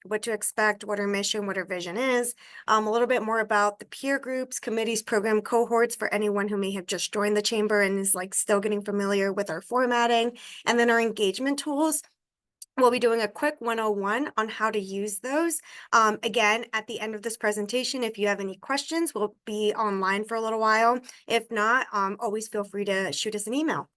what to expect, what our mission, what our vision is, a little bit more about the peer groups, committees, program cohorts for anyone who may have just joined the chamber and is like still getting familiar with our formatting, and then our engagement tools. We'll be doing a quick 101 on how to use those. Again, at the end of this presentation, if you have any questions, we'll be online for a little while. If not, always feel free to shoot us an email.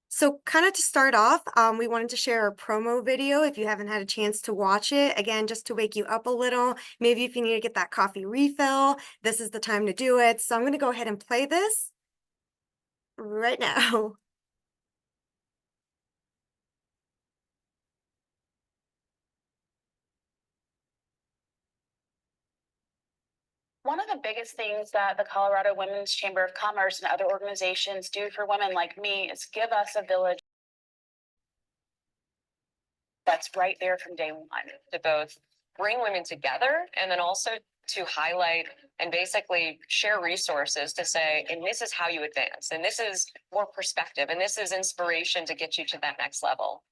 So kind of to start off, we wanted to share a promo video if you haven't had a chance to watch it. Again, just to wake you up a little. Maybe if you need to get that coffee refill, this is the time to do it. So I'm going to go ahead and play this right now. One of the biggest things that the Colorado Women's Chamber of Commerce and other organizations do for women like me is give us a village that's right there from day one. To both bring women together and then also to highlight and basically share resources to say, and this is how you advance, and this is more perspective, and this is inspiration to get you to that next level.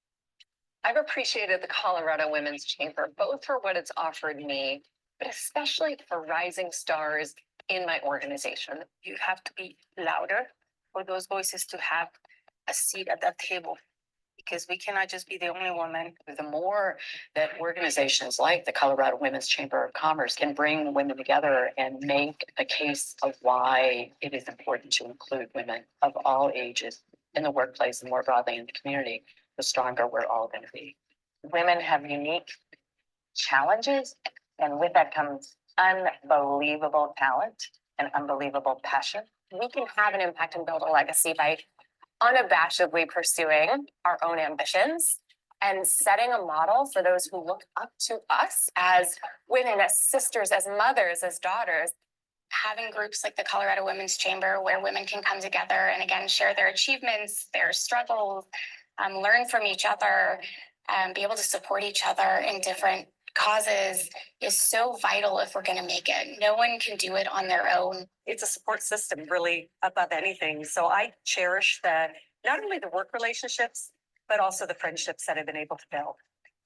I've appreciated the Colorado Women's Chamber, both for what it's offered me, but especially for rising stars in my organization. You have to be louder for those voices to have a seat at that table, because we cannot just be the only woman. The more that organizations like the Colorado Women's Chamber of Commerce can bring women together and make a case of why it is important to include women of all ages in the workplace and more broadly in the community, the stronger we're all going to be. Women have unique challenges, and with that comes unbelievable talent and unbelievable passion. We can have an impact and build a legacy by unabashedly pursuing our own ambitions and setting a model for those who look up to us as women, as sisters, as mothers, as daughters. Having groups like the Colorado Women's Chamber where women can come together and again share their achievements, their struggles, learn from each other, be able to support each other in different causes is so vital if we're going to make it. No one can do it on their own. It's a support system really above anything. So I cherish not only the work relationships, but also the friendships that I've been able to build.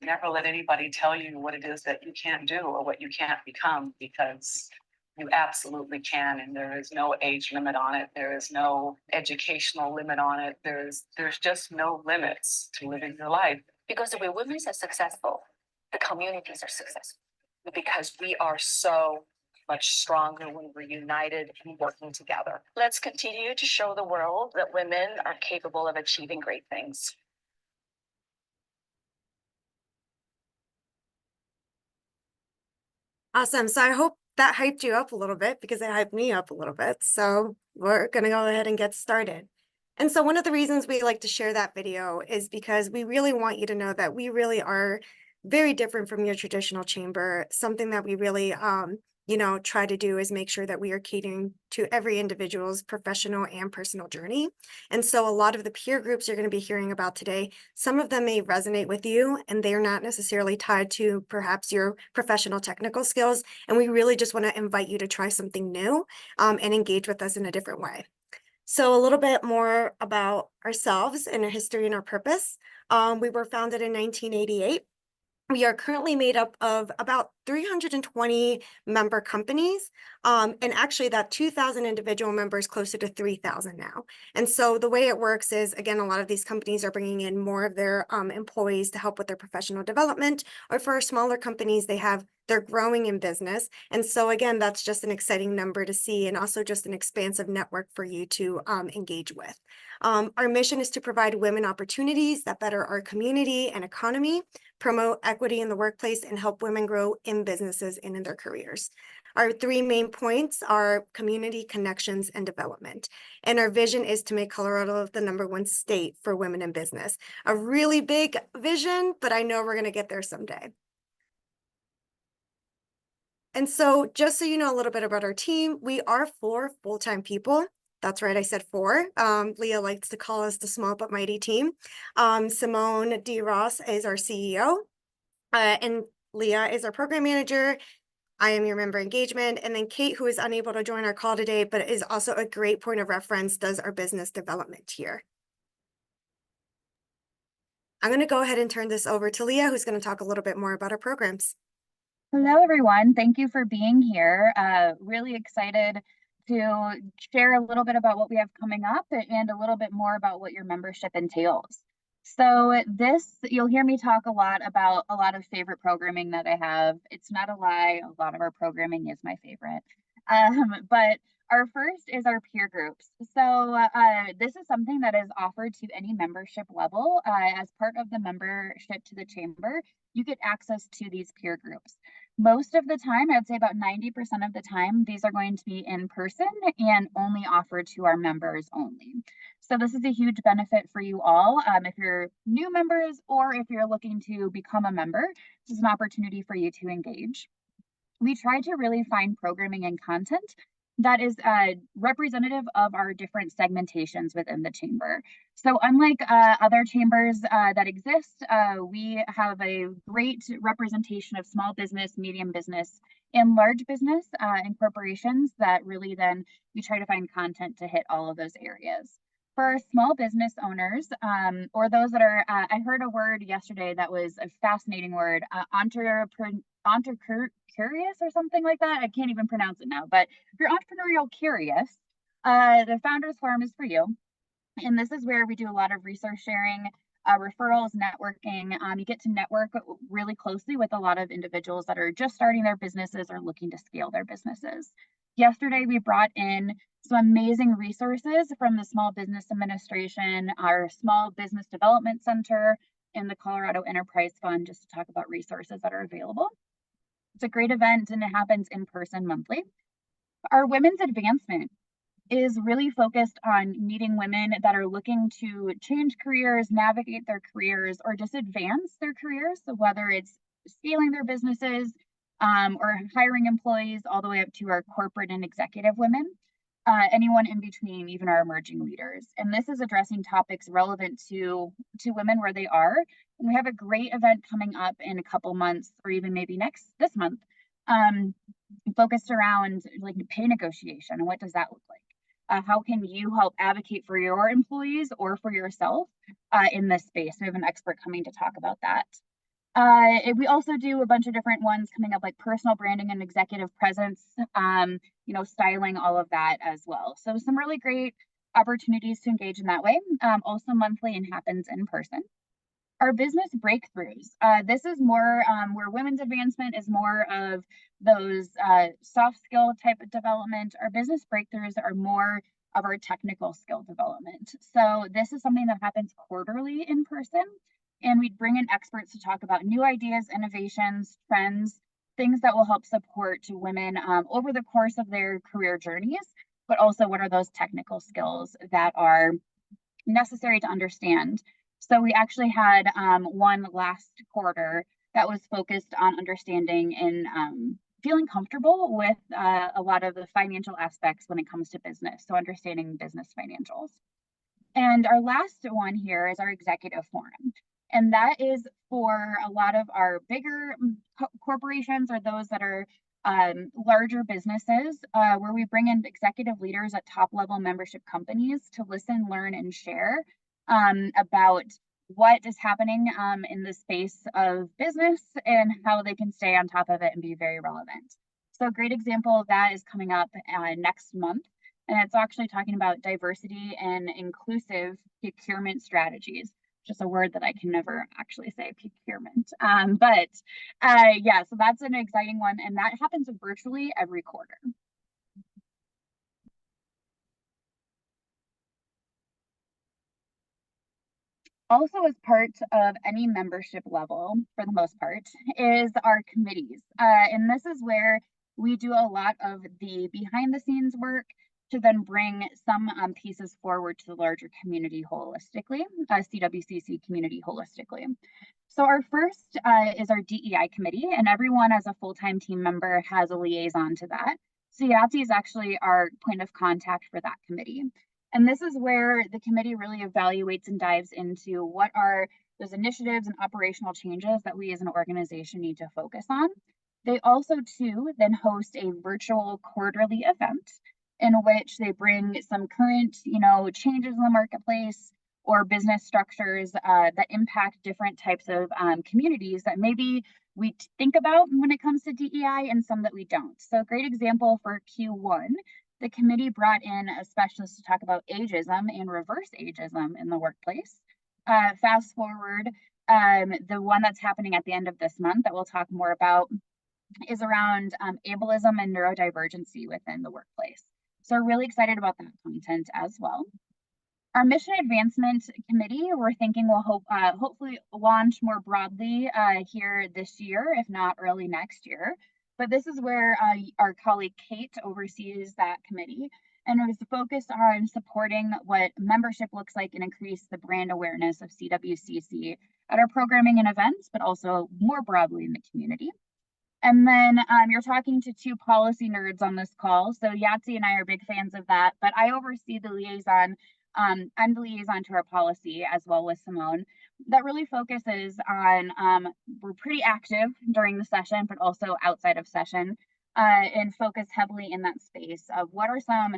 Never let anybody tell you what it is that you can't do or what you can't become, because you absolutely can. And there is no age limit on it. There is no educational limit on it. There's just no limits to living your life. Because the way women are successful, the communities are successful. Because we are so much stronger when we're united and working together. Let's continue to show the world that women are capable of achieving great things. Awesome. So I hope that hyped you up a little bit because it hyped me up a little bit. So we're going to go ahead and get started. And so one of the reasons we like to share that video is because we really want you to know that we really are very different from your traditional chamber. Something that we really, try to do is make sure that we are catering to every individual's professional and personal journey. And so a lot of the peer groups you're going to be hearing about today, some of them may resonate with you and they're not necessarily tied to perhaps your professional technical skills. And we really just want to invite you to try something new and engage with us in a different way. So a little bit more about ourselves and our history and our purpose. We were founded in 1988. We are currently made up of about 320 member companies, and actually that 2,000 individual members closer to 3,000 now. And so the way it works is, again, a lot of these companies are bringing in more of their employees to help with their professional development, or for smaller companies, they're growing in business. And so again, that's just an exciting number to see, and also just an expansive network for you to engage with. Our mission is to provide women opportunities that better our community and economy, promote equity in the workplace, and help women grow in businesses and in their careers. Our three main points are community, connections, and development. And our vision is to make Colorado the #1 state for women in business. A really big vision, but I know we're going to get there someday. And so just so you know a little bit about our team, we are 4 full-time people. That's right, I said 4. Leah likes to call us the small but mighty team. Simone D. Ross is our CEO, and Leah is our program manager. I am your member engagement. And then Kate, who is unable to join our call today, but is also a great point of reference, does our business development here. I'm going to go ahead and turn this over to Leah, who's going to talk a little bit more about our programs. Hello, everyone. Thank you for being here. Really excited to share a little bit about what we have coming up and a little bit more about what your membership entails. So you'll hear me talk a lot about a lot of favorite programming that I have. It's not a lie. A lot of our programming is my favorite. But our first is our peer groups. So this is something that is offered to any membership level. As part of the membership to the chamber, you get access to these peer groups. Most of the time, I'd say about 90% of the time, these are going to be in person and only offered to our members only. So this is a huge benefit for you all. If you're new members or if you're looking to become a member, this is an opportunity for you to engage. We try to really find programming and content that is representative of our different segmentations within the chamber. So unlike other chambers that exist, we have a great representation of small business, medium business, and large business and corporations that really then we try to find content to hit all of those areas. For small business owners or those that are, I heard a word yesterday that was a fascinating word, curious or something like that. I can't even pronounce it now, but if you're entrepreneurial curious, the Founders Forum is for you. And this is where we do a lot of resource sharing, referrals, networking. You get to network really closely with a lot of individuals that are just starting their businesses or looking to scale their businesses. Yesterday, we brought in some amazing resources from the Small Business Administration, our Small Business Development Center, and the Colorado Enterprise Fund, just to talk about resources that are available. It's a great event and it happens in person monthly. Our women's advancement is really focused on meeting women that are looking to change careers, navigate their careers, or just advance their careers. So whether it's scaling their businesses or hiring employees all the way up to our corporate and executive women, anyone in between, even our emerging leaders. And this is addressing topics relevant to women where they are. And we have a great event coming up in a couple months, or even maybe this month, focused around like pay negotiation and what does that look like? How can you help advocate for your employees or for yourself in this space? We have an expert coming to talk about that. We also do a bunch of different ones coming up, like personal branding and executive presence, styling, all of that as well. So some really great opportunities to engage in that way. Also monthly and happens in person. Our business breakthroughs. This is more where women's advancement is more of those soft skill type of development. Our business breakthroughs are more of our technical skill development. So this is something that happens quarterly in person. And we bring in experts to talk about new ideas, innovations, trends, things that will help support women over the course of their career journeys, but also what are those technical skills that are necessary to understand. So we actually had one last quarter that was focused on understanding and feeling comfortable with a lot of the financial aspects when it comes to business. So understanding business financials. And our last one here is our executive forum. And that is for a lot of our bigger corporations or those that are larger businesses, where we bring in executive leaders at top level membership companies to listen, learn, and share about what is happening in the space of business and how they can stay on top of it and be very relevant. So a great example of that is coming up next month. And it's actually talking about diversity and inclusive procurement strategies. Just a word that I can never actually say, procurement. Yeah, so that's an exciting one. And that happens virtually every quarter. Also, as part of any membership level, for the most part, is our committees. And this is where we do a lot of the behind the scenes work to then bring some pieces forward to the larger community holistically, CWCC community holistically. So our first is our DEI committee, and everyone as a full-time team member has a liaison to that. So Yahtzee is actually our point of contact for that committee. And this is where the committee really evaluates and dives into what are those initiatives and operational changes that we as an organization need to focus on. They also too then host a virtual quarterly event in which they bring some current, changes in the marketplace, or business structures that impact different types of communities that maybe we think about when it comes to DEI and some that we don't. So a great example for Q1, the committee brought in a specialist to talk about ageism and reverse ageism in the workplace. Fast forward, the one that's happening at the end of this month that we'll talk more about is around ableism and neurodivergency within the workplace. So we're really excited about that content as well. Our mission advancement committee, we're thinking will hopefully launch more broadly here this year, if not early next year. But this is where our colleague Kate oversees that committee, and it was focused on supporting what membership looks like and increase the brand awareness of CWCC at our programming and events, but also more broadly in the community. And then you're talking to two policy nerds on this call. So Yahtzee and I are big fans of that, but I oversee the liaison. I'm the liaison to our policy as well with Simone that really focuses on, we're pretty active during the session, but also outside of session and focus heavily in that space of what are some,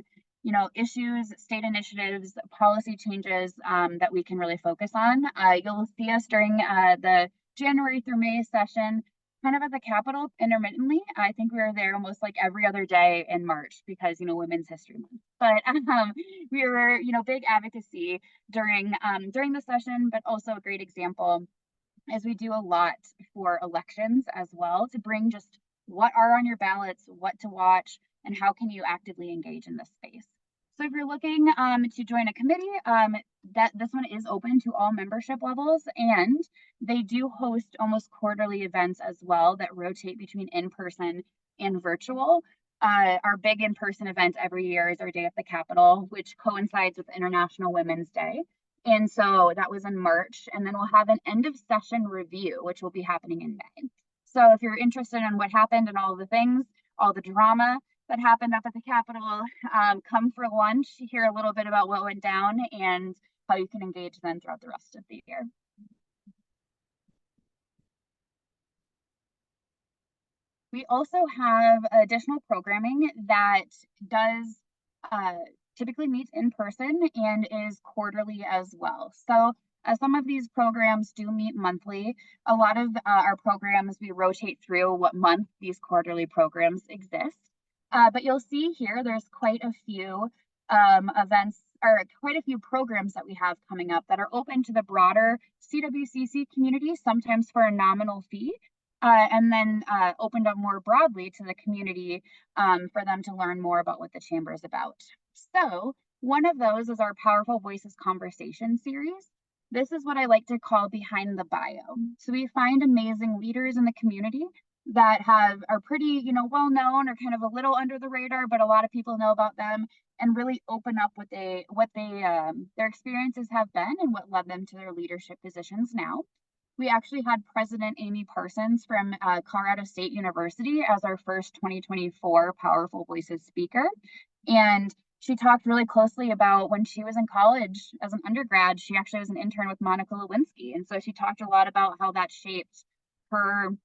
issues, state initiatives, policy changes that we can really focus on. You'll see us during the January through May session kind of at the Capitol intermittently. I think we were there almost like every other day in March because, Women's History Month. But we were, big advocacy during the session, but also a great example as we do a lot for elections as well to bring just what are on your ballots, what to watch, and how can you actively engage in this space. So if you're looking to join a committee, this one is open to all membership levels, and they do host almost quarterly events as well that rotate between in-person and virtual. Our big in-person event every year is our Day at the Capitol, which coincides with International Women's Day. And so that was in March, and then we'll have an end of session review, which will be happening in May. So if you're interested in what happened and all the things, all the drama that happened up at the Capitol, come for lunch, hear a little bit about what went down and how you can engage then throughout the rest of the year. We also have additional programming that does typically meet in person and is quarterly as well. So some of these programs do meet monthly. A lot of our programs, we rotate through what month these quarterly programs exist. But you'll see here, there's quite a few events or quite a few programs that we have coming up that are open to the broader CWCC community, sometimes for a nominal fee, and then opened up more broadly to the community for them to learn more about what the chamber is about. So one of those is our Powerful Voices Conversation series. This is what I like to call behind the bio. So we find amazing leaders in the community that are pretty, well known or kind of a little under the radar, but a lot of people know about them and really open up what their experiences have been and what led them to their leadership positions now. We actually had President Amy Parsons from Colorado State University as our first 2024 Powerful Voices speaker. And she talked really closely about when she was in college as an undergrad, she actually was an intern with Monica Lewinsky. And so she talked a lot about how that shaped her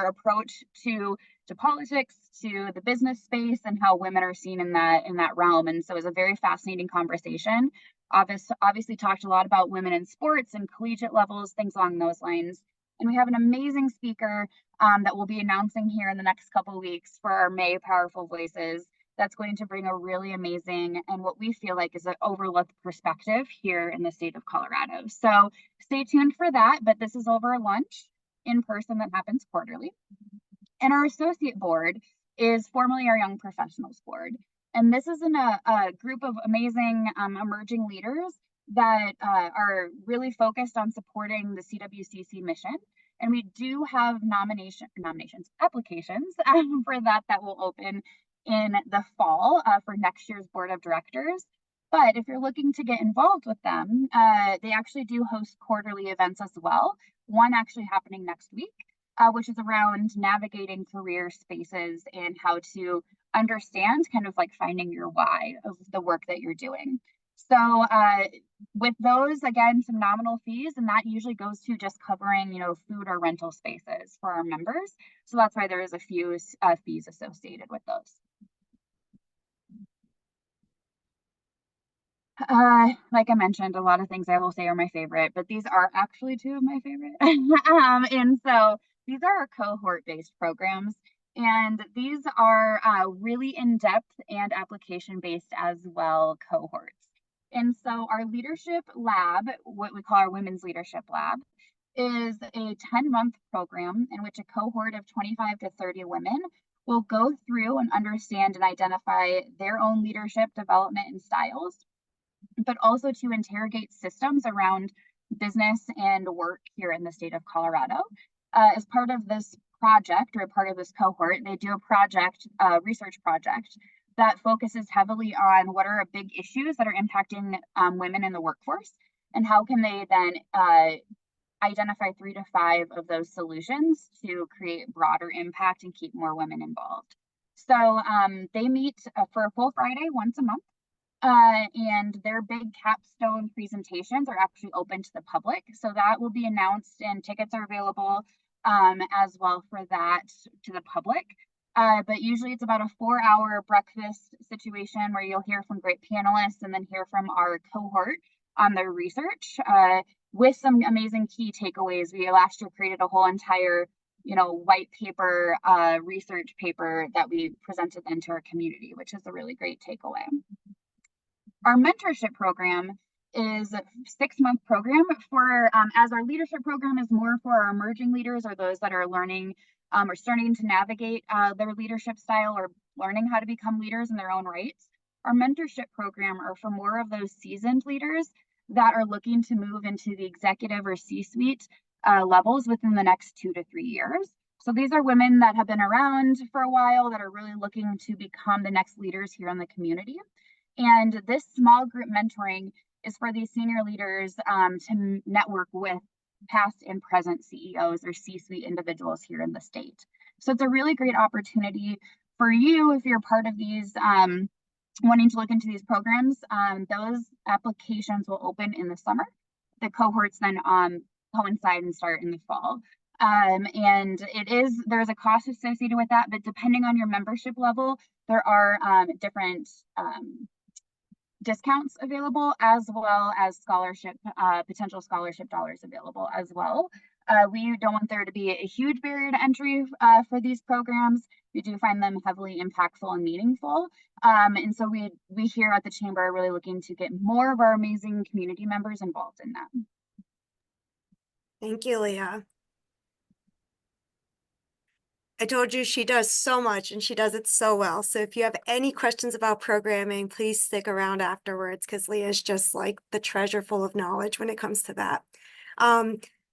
approach to politics, to the business space, and how women are seen in that realm. And so it was a very fascinating conversation. Obviously talked a lot about women in sports and collegiate levels, things along those lines. And we have an amazing speaker that we'll be announcing here in the next couple of weeks for our May Powerful Voices. That's going to bring a really amazing and what we feel like is an overlooked perspective here in the state of Colorado. So stay tuned for that, but this is over lunch in person that happens quarterly. And our associate board is formerly our Young Professionals Board. And this is a group of amazing emerging leaders that are really focused on supporting the CWCC mission. And we do have applications for that will open in the fall for next year's board of directors. But if you're looking to get involved with them, they actually do host quarterly events as well. One actually happening next week, which is around navigating career spaces and how to understand kind of like finding your why of the work that you're doing. So with those, again, some nominal fees, and that usually goes to just covering, food or rental spaces for our members. So that's why there is a few fees associated with those. Like I mentioned, a lot of things I will say are my favorite, but these are actually two of my favorite. And so these are our cohort-based programs, and these are really in-depth and application-based as well cohorts. And so our leadership lab, what we call our women's leadership lab, is a 10-month program in which a cohort of 25 to 30 women will go through and understand and identify their own leadership development and styles, but also to interrogate systems around business and work here in the state of Colorado. As part of this project or part of this cohort, they do a project, research project that focuses heavily on what are big issues that are impacting women in the workforce, and how can they then identify 3 to 5 of those solutions to create broader impact and keep more women involved. So they meet for a full Friday once a month. And their big capstone presentations are actually open to the public. So that will be announced, and tickets are available as well for that to the public. But usually it's about a 4-hour breakfast situation where you'll hear from great panelists and then hear from our cohort on their research with some amazing key takeaways. We last year created a whole entire white paper research paper that we presented then to our community, which is a really great takeaway. Our mentorship program is a 6-month program for, as our leadership program is more for our emerging leaders or those that are learning or starting to navigate their leadership style or learning how to become leaders in their own rights. Our mentorship program are for more of those seasoned leaders that are looking to move into the executive or C-suite levels within the next 2 to 3 years. So these are women that have been around for a while that are really looking to become the next leaders here in the community. And this small group mentoring is for these senior leaders to network with past and present CEOs or C-suite individuals here in the state. So it's a really great opportunity for you if you're part of these, wanting to look into these programs. Those applications will open in the summer. The cohorts then coincide and start in the fall. And there's a cost associated with that, but depending on your membership level, there are different discounts available, as well as potential scholarship dollars available as well. We don't want there to be a huge barrier to entry for these programs. We do find them heavily impactful and meaningful. And so we here at the Chamber are really looking to get more of our amazing community members involved in that. Thank you, Leah. I told you she does so much and she does it so well. So if you have any questions about programming, please stick around afterwards, because Leah is just like the treasure full of knowledge when it comes to that.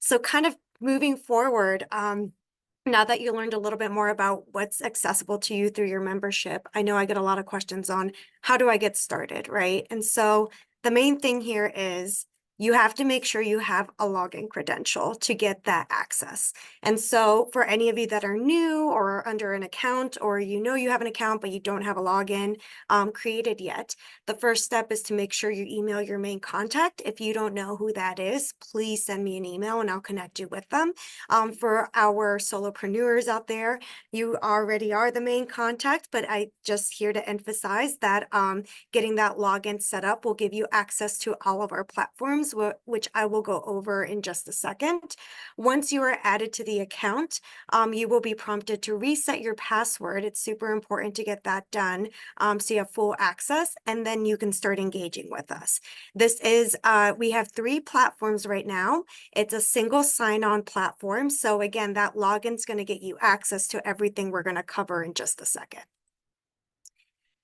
So kind of moving forward, now that you learned a little bit more about what's accessible to you through your membership, I know I get a lot of questions on how do I get started, right? And so the main thing here is you have to make sure you have a login credential to get that access. And so for any of you that are new or under an account, or you have an account but you don't have a login created yet, the first step is to make sure you email your main contact. If you don't know who that is, please send me an email and I'll connect you with them. For our solopreneurs out there, you already are the main contact, but I just here to emphasize that getting that login set up will give you access to all of our platforms, which I will go over in just a second. Once you are added to the account, you will be prompted to reset your password. It's super important to get that done so you have full access, and then you can start engaging with us. This is, we have 3 platforms right now. It's a single sign-on platform. So again, that login is going to get you access to everything we're going to cover in just a second.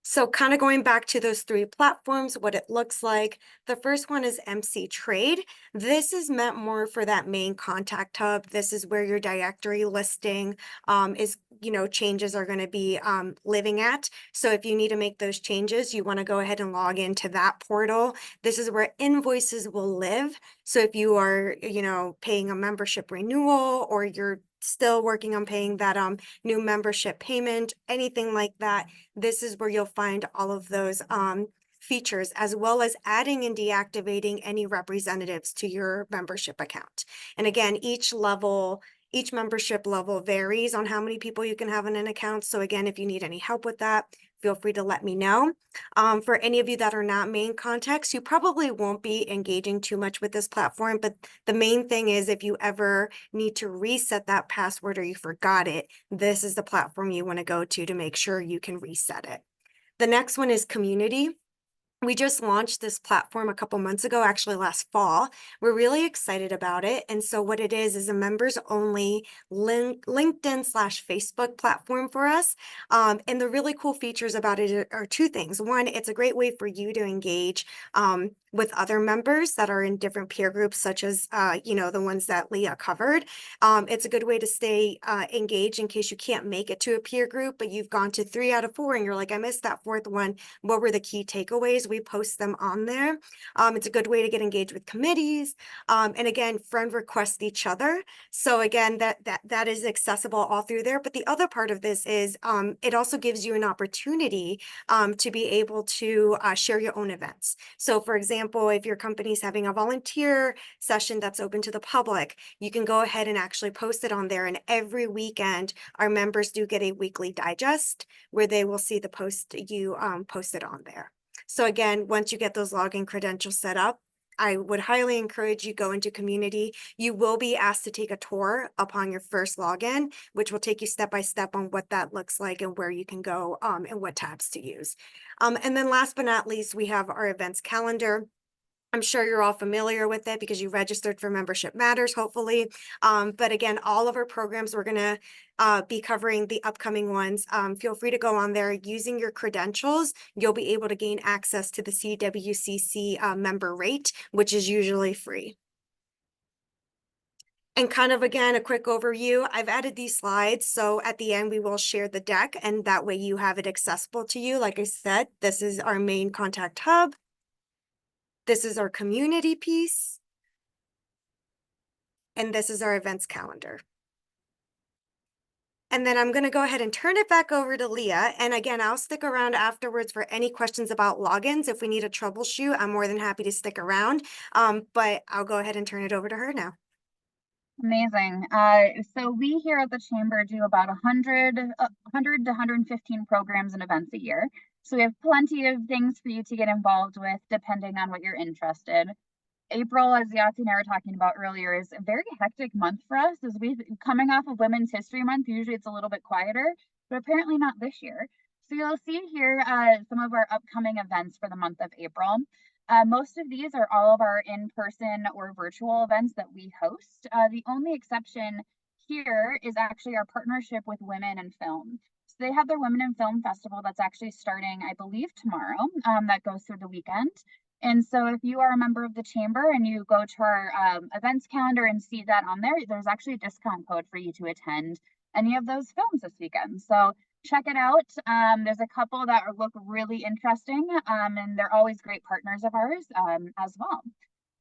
So kind of going back to those 3 platforms, what it looks like. The first one is MC Trade. This is meant more for that main contact hub. This is where your directory listing changes are going to be living at. So if you need to make those changes, you want to go ahead and log into that portal. This is where invoices will live. So if you are, paying a membership renewal, or you're still working on paying that new membership payment, anything like that, this is where you'll find all of those features, as well as adding and deactivating any representatives to your membership account. And again, each level Each membership level varies on how many people you can have in an account. So again, if you need any help with that, feel free to let me know. For any of you that are not main contacts, you probably won't be engaging too much with this platform, but the main thing is if you ever need to reset that password or you forgot it, this is the platform you want to go to make sure you can reset it. The next one is community. We just launched this platform a couple months ago, actually last fall. We're really excited about it. And so what it is a members only LinkedIn/Facebook platform for us. And the really cool features about it are two things. One, it's a great way for you to engage with other members that are in different peer groups, such as, the ones that Leah covered. It's a good way to stay engaged in case you can't make it to a peer group, but you've gone to 3 out of 4 and you're like, I missed that 4th one. What were the key takeaways? We post them on there. It's a good way to get engaged with committees. And again, friend request each other. So again, that is accessible all through there. But the other part of this is it also gives you an opportunity to be able to share your own events. So for example, if your company's having a volunteer session that's open to the public, you can go ahead and actually post it on there. And every weekend, our members do get a weekly digest where they will see the post you posted on there. So again, once you get those login credentials set up, I would highly encourage you go into community. You will be asked to take a tour upon your first login, which will take you step by step on what that looks like and where you can go and what tabs to use. And then last but not least, we have our events calendar. I'm sure you're all familiar with it because you registered for Membership Matters, hopefully. But again, all of our programs, we're going to be covering the upcoming ones. Feel free to go on there using your credentials. You'll be able to gain access to the CWCC member rate, which is usually free. And kind of, again, a quick overview. I've added these slides. So at the end, we will share the deck and that way you have it accessible to you. Like I said, this is our main contact hub. This is our community piece. And this is our events calendar. And then I'm going to go ahead and turn it back over to Leah. And again, I'll stick around afterwards for any questions about logins. If we need a troubleshoot, I'm more than happy to stick around. But I'll go ahead and turn it over to her now. Amazing. So we here at the Chamber do about 100 to 115 programs and events a year. So we have plenty of things for you to get involved with depending on what you're interested. April, as Yahtzee and I were talking about earlier, is a very hectic month for us as we coming off of Women's History Month. Usually it's a little bit quieter, but apparently not this year. So you'll see here some of our upcoming events for the month of April. Most of these are all of our in-person or virtual events that we host. The only exception here is actually our partnership with Women in Film. So they have their Women in Film Festival that's actually starting, I believe, tomorrow, that goes through the weekend. And so if you are a member of the Chamber and you go to our events calendar and see that on there, there's actually a discount code for you to attend any of those films this weekend. So check it out. There's a couple that look really interesting and they're always great partners of ours as well.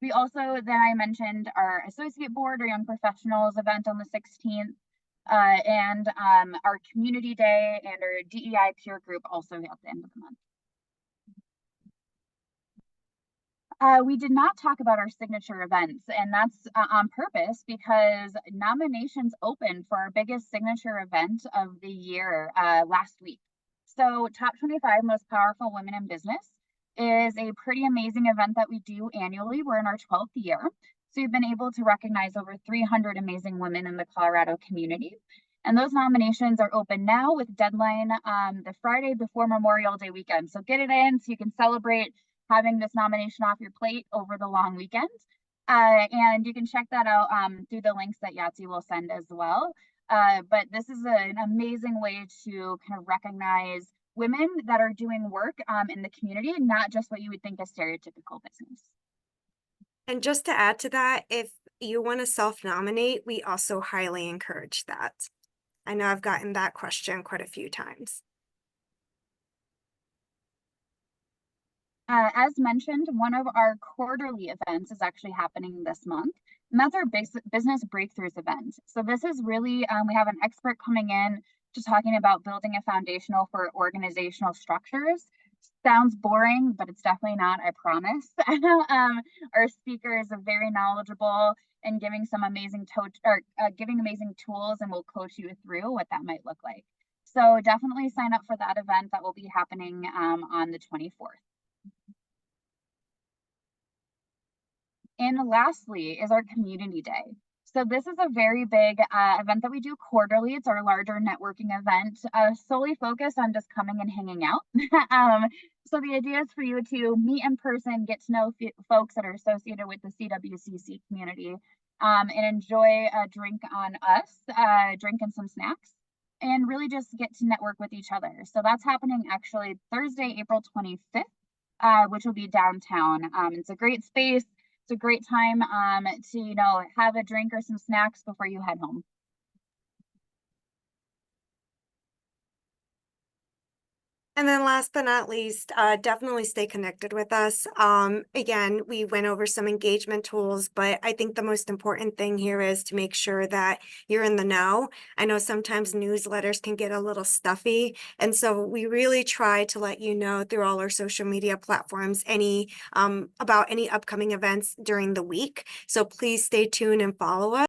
We also, then I mentioned our Associate Board or Young Professionals event on the 16th and our Community Day and our DEI peer group also at the end of the month. We did not talk about our signature events, and that's on purpose because nominations opened for our biggest signature event of the year last week. So Top 25 Most Powerful Women in Business is a pretty amazing event that we do annually. We're in our 12th year. So we've been able to recognize over 300 amazing women in the Colorado community. And those nominations are open now with deadline the Friday before Memorial Day weekend. So get it in so you can celebrate having this nomination off your plate over the long weekend. And you can check that out through the links that Yahtzee will send as well. But this is an amazing way to kind of recognize women that are doing work in the community, not just what you would think is stereotypical business. And just to add to that, if you want to self-nominate, we also highly encourage that. I know I've gotten that question quite a few times. As mentioned, one of our quarterly events is actually happening this month, and that's our Business Breakthroughs event. So this is really, we have an expert coming in to talking about building a foundational for organizational structures. Sounds boring, but it's definitely not, I promise. Our speaker is a very knowledgeable and giving some amazing giving amazing tools, and will coach you through what that might look like. So definitely sign up for that event that will be happening on the 24th. And lastly is our community day. So this is a very big event that we do quarterly. It's our larger networking event, solely focused on just coming and hanging out. So the idea is for you to meet in person, get to know folks that are associated with the CWCC community, and enjoy a drink on us, drink and some snacks, and really just get to network with each other. So that's happening actually Thursday, April 25th, which will be downtown. It's a great space. It's a great time to, you know, have a drink or some snacks before you head home. And then last but not least, definitely stay connected with us. Again, we went over some engagement tools, but I think the most important thing here is to make sure that you're in the know. I know sometimes newsletters can get a little stuffy, and so we really try to let you know through all our social media platforms about any upcoming events during the week. So please stay tuned and follow us.